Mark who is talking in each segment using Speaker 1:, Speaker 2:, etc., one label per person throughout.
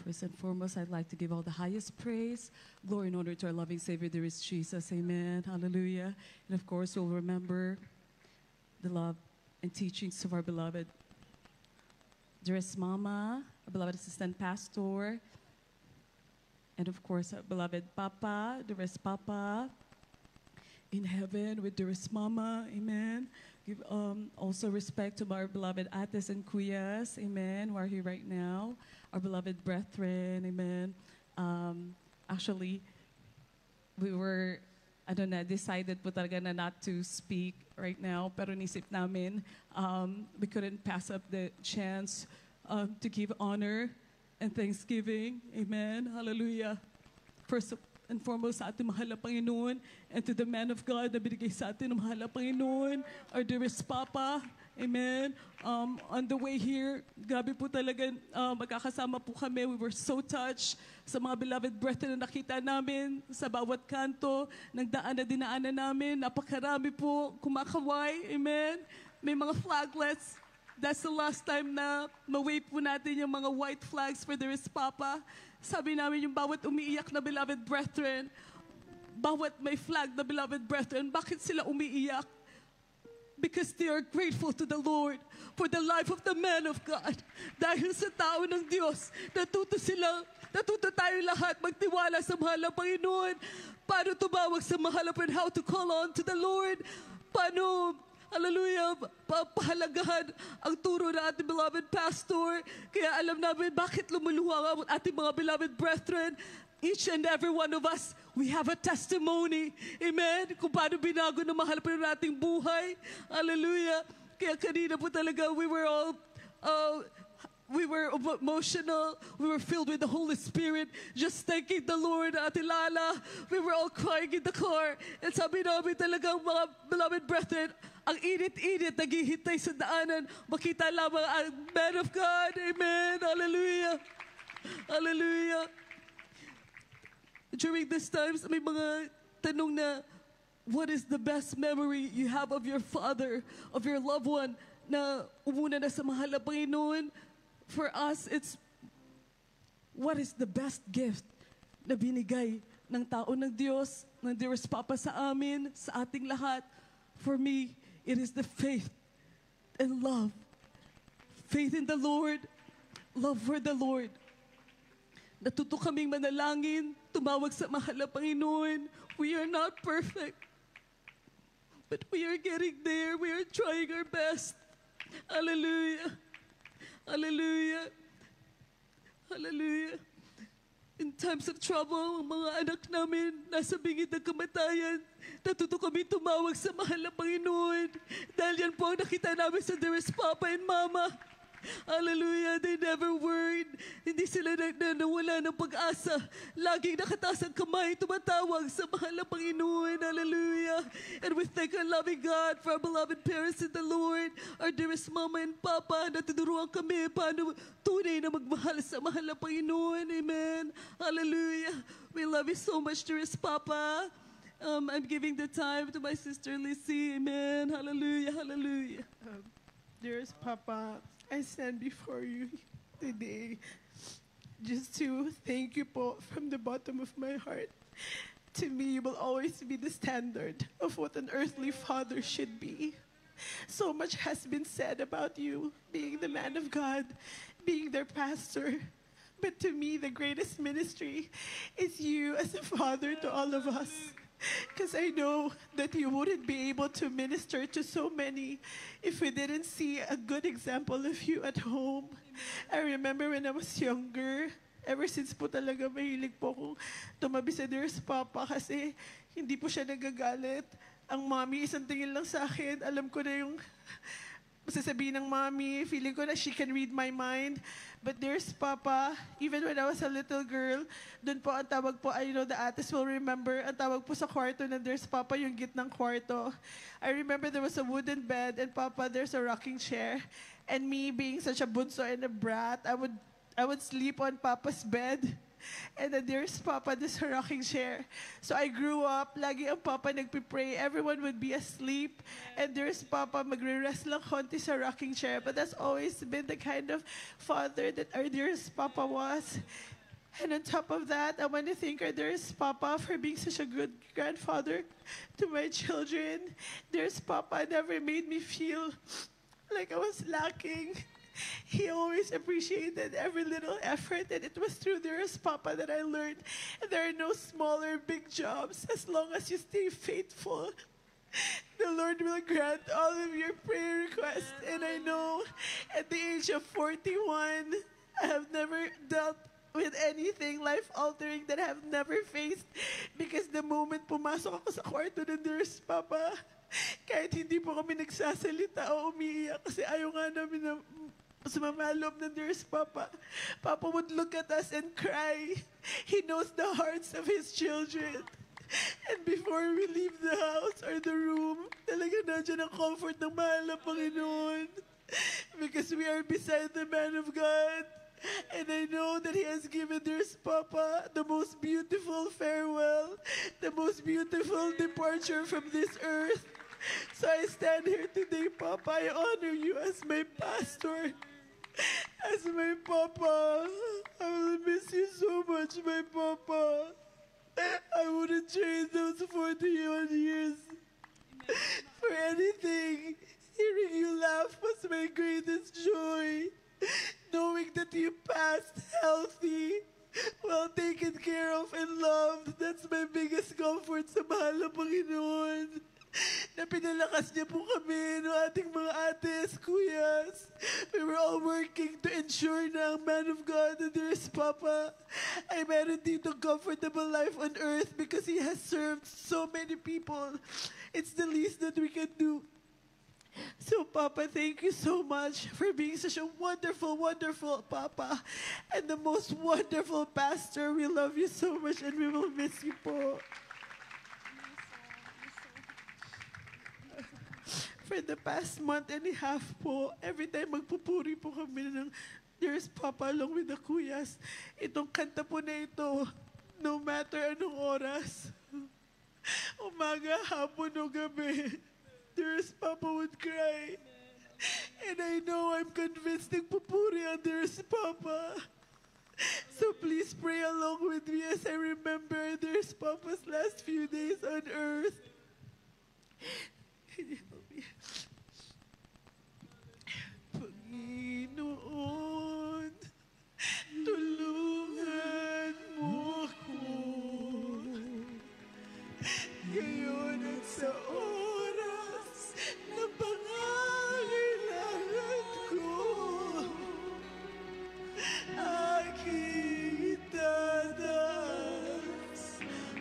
Speaker 1: First and foremost, I'd like to give all the highest praise, glory, and honor to our loving Savior, there is Jesus. Amen. Hallelujah. And of course, we'll remember the love and teachings of our beloved dearest Mama, our beloved assistant pastor, and of course, our beloved Papa, dearest Papa, in heaven with dearest Mama. Amen. Give also respect to our beloved Ates and Kuyas, amen, who are here right now. Our beloved brethren, amen. Actually, we were, I don't know, decided po talaga na not to speak right now, pero nisip namin, we couldn't pass up the chance to give honor and thanksgiving, amen, hallelujah. First and foremost sa ating mahal na Panginoon, and to the man of God na binigay sa atin ng mahal na Panginoon, our dearest Papa, amen. On the way here, grabe po talaga, magkakasama po kami. We were so touched sa mga beloved brethren na nakita namin sa bawat kanto, ng daan na dinaanan namin. Napakarami po kumakaway, amen. May mga flaglets. That's the last time na ma-wave po natin yung mga white flags for dearest Papa. Sabi namin yung bawat umiiyak na beloved brethren, bawat may flag na beloved brethren, bakit sila umiiyak? Because they are grateful to the Lord for the life of the man of God. Dahil sa tao ng Diyos, natuto tayo lahat magtiwala sa mahal na Panginoon. Paano tumawag sa mahal na Panginoon, how to call on to the Lord. Paano, hallelujah, pahalagahan ang turo na ating beloved pastor. Kaya alam namin bakit lumuluha ang ating mga beloved brethren. Each and every one of us, we have a testimony. Amen? Kung paano binago ng mahal pa rin ating buhay. Hallelujah. Kaya kanina po talaga, we were emotional. We were filled with the Holy Spirit, just thanking the Lord, Ate Lala. We were all crying in the car. And sabi namin talaga, mga beloved brethren, ang init-init, naghihintay sa daanan. Makita lamang ang man of God. Amen. Hallelujah. Hallelujah. During these times, may mga tanong na, what is the best memory you have of your father, of your loved one, na umuna na sa mahal na Panginoon? For us, it's, what is the best gift na binigay ng tao ng Diyos, ng dearest Papa sa amin, sa ating lahat? For me, it is the faith and love. Faith in the Lord, love for the Lord. Natuto kaming manalangin, tumawag sa mahal na Panginoon. We are not perfect, but we are getting there. We are trying our best. Hallelujah. Hallelujah. Hallelujah. In times of trouble, ang mga anak namin nasa bingit ng kamatayan, natuto kami tumawag sa mahal na Panginoon. Dahil yan po ang nakita namin sa dearest Papa and Mama. Hallelujah. They never worried. Hindi sila nawala ng pag-asa. Laging nakataas ang kamay, tumatawag sa mahal na Panginoon. Hallelujah. And we thank our loving God for our beloved parents in the Lord, our dearest Mama and Papa, na tinuruan kami paano tunay na magmahal sa mahal na Panginoon. Amen. Hallelujah. We love you so much, dearest Papa. I'm giving the time to my sister Lissy. Amen. Hallelujah. Hallelujah.
Speaker 2: Dearest Papa, I stand before you today just to thank you po from the bottom of my heart. To me, you will always be the standard of what an earthly father should be. So much has been said about you, being the man of God, being their pastor. But to me, the greatest ministry is you as a father to all of us. Because I know that you wouldn't be able to minister to so many if we didn't see a good example of you at home. I remember when I was younger, ever since po talaga mahilig po akong tumabi sa dearest Papa kasi hindi po siya nagagalit. Ang mommy, isang tingin lang sa akin, alam ko na yung sasabihin ng mommy, feeling ko na she can read my mind. But there's Papa, even when I was a little girl, dun po ang tawag po, I know the ates will remember, ang tawag po sa kwarto na there's Papa yung gitnang kwarto. I remember there was a wooden bed and Papa, there's a rocking chair. And me being such a bunso and a brat, I would sleep on Papa's bed. And then there's Papa doon sa rocking chair. So I grew up, lagi ang Papa nagpipray. Everyone would be asleep. And there's Papa magre-rest lang konti sa rocking chair. But that's always been the kind of father that our dearest Papa was. And on top of that, I want to thank our dearest Papa for being such a good grandfather to my children. Dearest Papa never made me feel like I was lacking. He always appreciated every little effort, and it was through dearest Papa that I learned there are no small or big jobs as long as you stay faithful. The Lord will grant all of your prayer requests, and I know at the age of 41, I have never dealt with anything life-altering that I have never faced, because the moment pumasok ako sa kwarto ng dearest Papa, kahit hindi po kami nagsasalita o umiiyak kasi ayaw nga namin na sumama loob ng dearest Papa. Papa would look at us and cry. He knows the hearts of His children. And before we leave the house or the room, talaga nandiyan ang comfort ng mahal na Panginoon. Because we are beside the man of God. And I know that He has given dearest Papa the most beautiful farewell, the most beautiful departure from this earth. So I stand here today, Papa. I honor you as my pastor, as my Papa. I will miss you so much, my Papa. I wouldn't trade those 41 years for anything. Hearing you laugh was my greatest joy. Knowing that you passed healthy, well taken care of and loved, that's my biggest comfort sa mahal na Panginoon. Na pinalakas niya po kami no ating mga ates, kuyas. We were all working to ensure na ang man of God and dearest Papa ay meron dito comfortable life on earth because he has served so many people. It's the least that we can do. So, Papa, thank you so much for being such a wonderful, wonderful Papa and the most wonderful pastor. We love you so much and we will miss you po. For the past month and a half po, every time magpupuri po kami ng dearest Papa along with the kuyas, itong kanta po na ito, no matter anong oras, umaga, hapon o gabi, dearest Papa would cry. And I know, I'm convinced nagpupuri ang dearest Papa. So please pray along with me as I remember dearest Papa's last few days on earth. Can you help me? Panginoon, tulungan mo ako. Ngayon at sa oras na pangangailangan ko, aking itadas,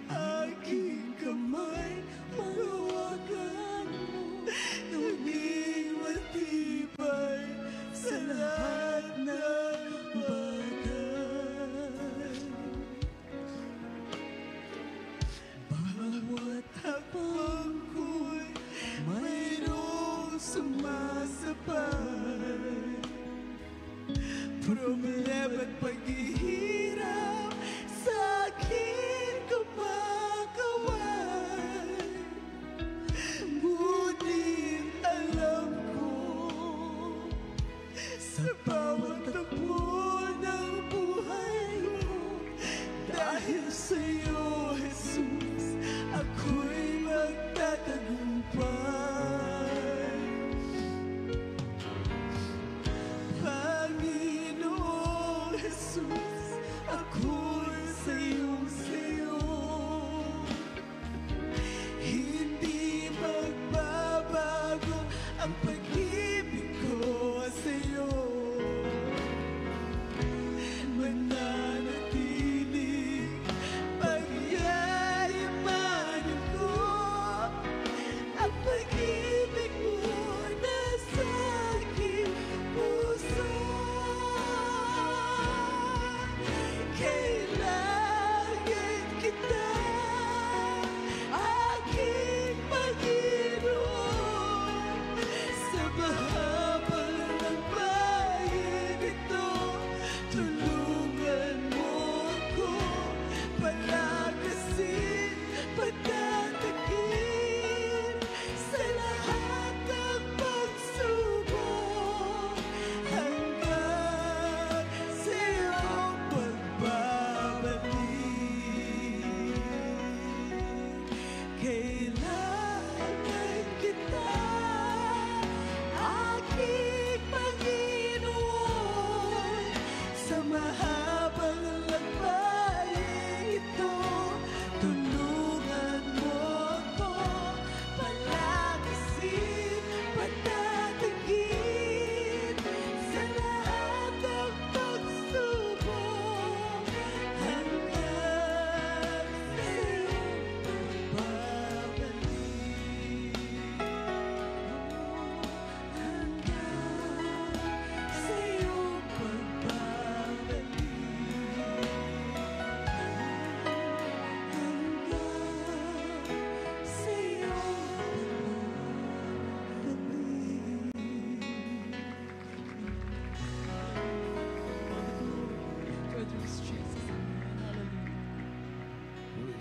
Speaker 2: aking kamay, panghawakan mo, naging matibay sa lahat ng bagay. Bawat hakbang ko'y mayroong sumasabay. Problema at paghihirap sa akin kumakaway. Ngunit alam ko sa bawat takbo ng buhay ko, dahil sa'yo, Jesus, ako'y magtatagumpay. Panginoong Jesus,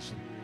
Speaker 3: salvation.